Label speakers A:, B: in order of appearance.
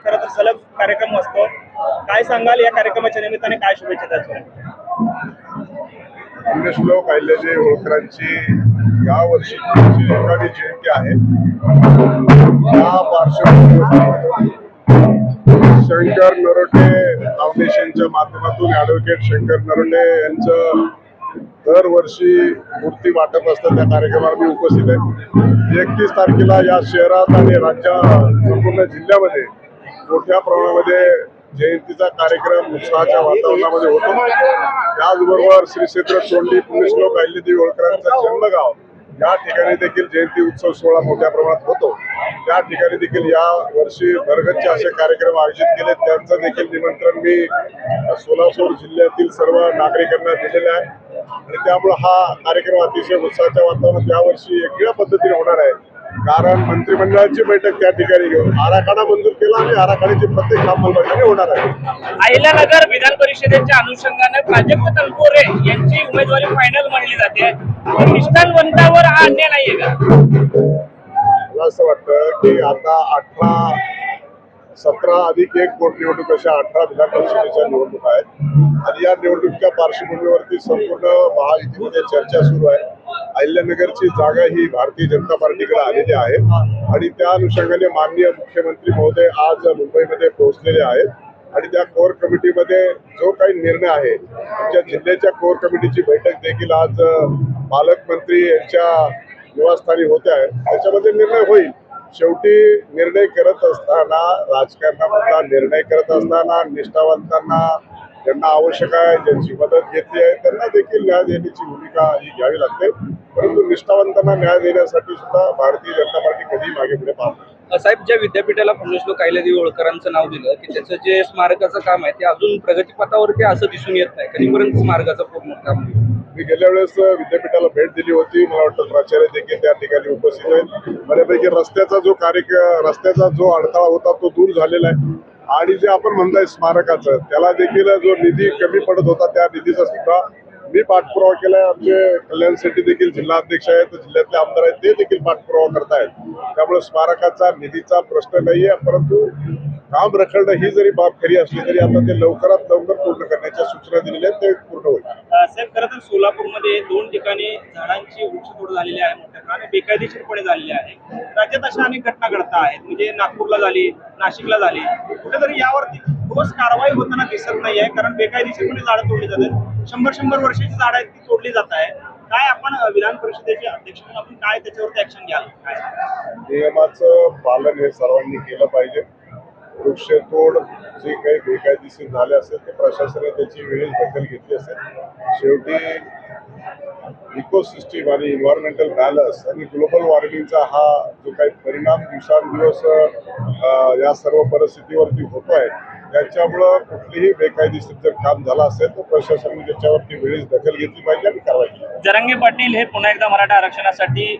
A: खरं तर सलग कार्यक्रम असतो. काय सांगाल या कार्यक्रमाच्या निमित्ताने, काय शुभेच्छा त्याच्या?
B: पुण्यश्लोक अहिल्यादेवी होळकरांची या वर्षी 301वी जयंती आहे. या पार्श्वभूमीवर शंकर नरोटे फाउंडेशनच्या माध्यमातून ॲडव्होकेट शंकर नरोटे यांचं दरवर्षी मूर्ती वाटप असतं. त्या कार्यक्रमाला मी उपस्थित आहे. 31 तारखेला या शहरात आणि संपूर्ण जिल्ह्यामध्ये मोठ्या प्रमाणामध्ये जयंतीचा कार्यक्रम उत्साहाच्या वातावरणामध्ये होतो. त्याचबरोबर श्री क्षेत्र सोंडी पुण्यश्लोक अहिल्यादेवी होळकरांचं जन्मगाव या ठिकाणी देखील जयंती उत्सव सोहळा मोठ्या प्रमाणात होतो. त्या ठिकाणी देखील या वर्षी भरगच्च असे कार्यक्रम आयोजित केले. त्यांचं देखील निमंत्रण मी सोलापूर जिल्ह्यातील सर्व नागरिकांना दिलेलं आहे आणि त्यामुळे हा कार्यक्रम अतिशय उत्साहाच्या वातावरणात यावर्षी वेगळ्या पद्धतीने होणार आहे. कारण मंत्रिमंडळाची बैठक त्या ठिकाणी घेऊन आराखडा मंजूर केला आणि आराखड्याची प्रत्येक अंमलबजावणी होणार आहे.
A: अहिल्यानगर विधान परिषदेच्या अनुषंगाने प्राजक्त तनपुरे यांची उमेदवारी फायनल मानली जाते. निष्ठावंतांवर हा अन्याय नाहीये का?
B: मला असं वाटतं की आता 17+1 पोटनिवडणूक अशा 18 विधान परिषदेच्या निवडणूक आहेत आणि या निवडणुकीच्या पार्श्वभूमीवरती संपूर्ण महायुतीमध्ये चर्चा सुरू आहे. अहिल्यानगरची जागा ही भारतीय जनता पार्टीकडे आलेली आहे आणि त्या अनुषंगाने माननीय मुख्यमंत्री महोदय आज मुंबईमध्ये पोहोचलेले आहेत आणि त्या कोर कमिटीमध्ये जो काही निर्णय आहे, आमच्या जिल्ह्याच्या कोर कमिटीची बैठक देखील आज पालकमंत्री यांच्या निवासस्थानी होते आहे. त्याच्यामध्ये निर्णय होईल. शेवटी निर्णय करत असताना, राजकारणामधला निर्णय करत असताना निष्ठावंतांना ज्यांना आवश्यक आहे, ज्यांची मदत घेतली आहे त्यांना देखील न्याय देण्याची भूमिका ही घ्यावी लागते. परंतु निष्ठावंतांना न्याय देण्यासाठी सुद्धा भारतीय जनता पार्टी कधी मागे पुढे पाहत नाही.
C: साहेब, ज्या विद्यापीठाला पुण्यश्लोक अहिल्यादेवी होळकरांचं नाव दिलं की त्याचं जे स्मारकाचं काम आहे ते अजून प्रगतीपथावरती असं दिसून येत नाही. कधीपर्यंत स्मारकाचं पूर्ण काम?
B: मी गेल्या वेळेस विद्यापीठाला भेट दिली होती. मला वाटतं प्राचार्य देखील त्या ठिकाणी उपस्थित आहेत. बऱ्यापैकी रस्त्याचा जो अडथळा होता तो दूर झालेला आहे आणि जे आपण म्हणताय स्मारकाचं, त्याला देखील जो निधी कमी पडत होता त्या निधीचा सुद्धा मी पाठपुरावा केलाय. आमचे कल्याण शेट्टी देखील जिल्हा अध्यक्ष आहेत, जिल्ह्यातले आमदार आहेत, ते देखील पाठपुरावा करतायत. त्यामुळे स्मारकाचा निधीचा प्रश्न नाहीये. परंतु काम रखडणं ही जरी बाब खरी असली तरी आता ते लवकरात लवकर पूर्ण करण्याच्या सूचना दिलेल्या आहेत. ते पूर्ण होईल.
A: साहेब, खरं तर सोलापूरमध्ये 2 ठिकाणी झाडांची वृक्षतोड झालेली आहे, मोठ्या प्रमाणात बेकायदेशीरपणे झालेली आहे. राज्यात अशा अनेक घटना घडत आहेत, म्हणजे नागपूरला झाली, नाशिकला झाली. कुठेतरी यावरती ठोस कारवाई होताना दिसत नाही आहे, कारण बेकायदेशीरपणे झाडं तोडली जातात. 100 वर्षाची झाडं आहेत ती तोडली जात आहे. काय आपण विधान परिषदेचे अध्यक्ष म्हणून आपण काय त्याच्यावरती ऍक्शन घ्याल?
B: नियमाचं पालन हे सर्वांनी केलं पाहिजे. वृक्षतोड जे काही बेकायदेशीर झाले असेल ते प्रशासनाने त्याची वेळेस दखल घेतली असेल. शेवटी इकोसिस्टीम आणि इन्व्हायरमेंटल बॅलन्स आणि ग्लोबल वॉर्मिंगचा हा जो काही परिणाम दिवसांदिवस या सर्व परिस्थितीवरती होतो आहे, त्याच्यामुळं कुठलीही बेकायदेशीर जर काम झालं असेल तर प्रशासनाने त्याच्यावरती वेळेस दखल घेतली पाहिजे आणि कारवाई केली.
A: जरांगे पाटील हे पुन्हा एकदा मराठा आरक्षणासाठी